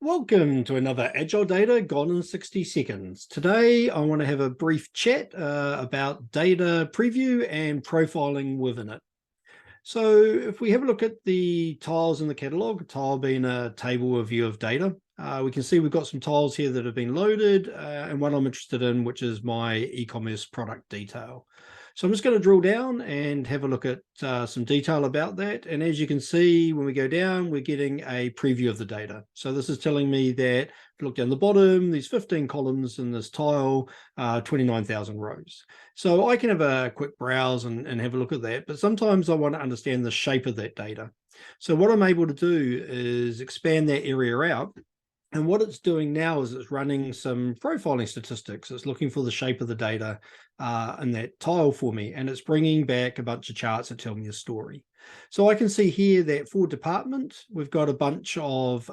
Welcome to another Agile Data Gone in 60 Seconds. Today, I want to have a brief chat about data preview and profiling within it. So if we have a look at the tiles in the catalog, a tile being a table or view of data, we can see we've got some tiles here that have been loaded and one I'm interested in, which is my e-commerce product detail. So I'm just going to drill down and have a look at some detail about that. And as you can see, when we go down, we're getting a preview of the data. So this is telling me that if you look down the bottom, there's 15 columns in this tile, 29,000 rows. So I can have a quick browse and have a look at that. But sometimes I want to understand the shape of that data. So what I'm able to do is expand that area out. And what it's doing now is it's running some profiling statistics. It's looking for the shape of the data in that tile for me, and it's bringing back a bunch of charts that tell me a story. So I can see here that for department, we've got a bunch of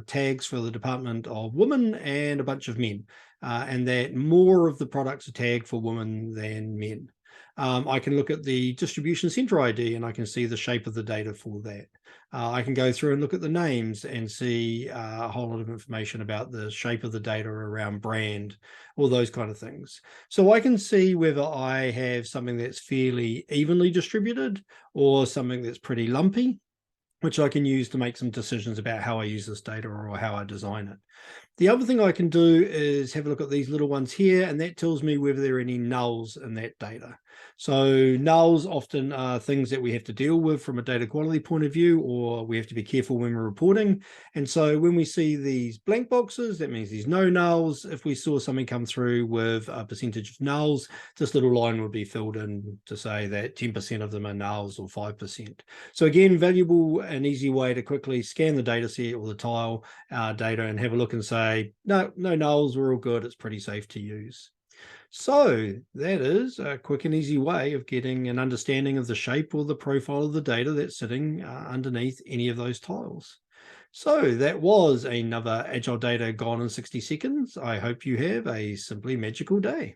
tags for the department of women and a bunch of men, and that more of the products are tagged for women than men. I can look at the distribution center ID and I can see the shape of the data for that. I can go through and look at the names and see a whole lot of information about the shape of the data around brand, all those kind of things. So I can see whether I have something that's fairly evenly distributed or something that's pretty lumpy, which I can use to make some decisions about how I use this data or how I design it. The other thing I can do is have a look at these little ones here, and that tells me whether there are any nulls in that data. So nulls often are things that we have to deal with from a data quality point of view, or we have to be careful when we're reporting. And so when we see these blank boxes, that means there's no nulls. If we saw something come through with a percentage of nulls, this little line would be filled in to say that 10% of them are nulls or 5%. So again, valuable and easy way to quickly scan the data set or the tile data and have a look and say, no nulls, we're all good, it's pretty safe to use. So that is a quick and easy way of getting an understanding of the shape or the profile of the data that's sitting underneath any of those tiles. So that was another Agile Data Gone in 60 Seconds. I hope you have a simply magical day.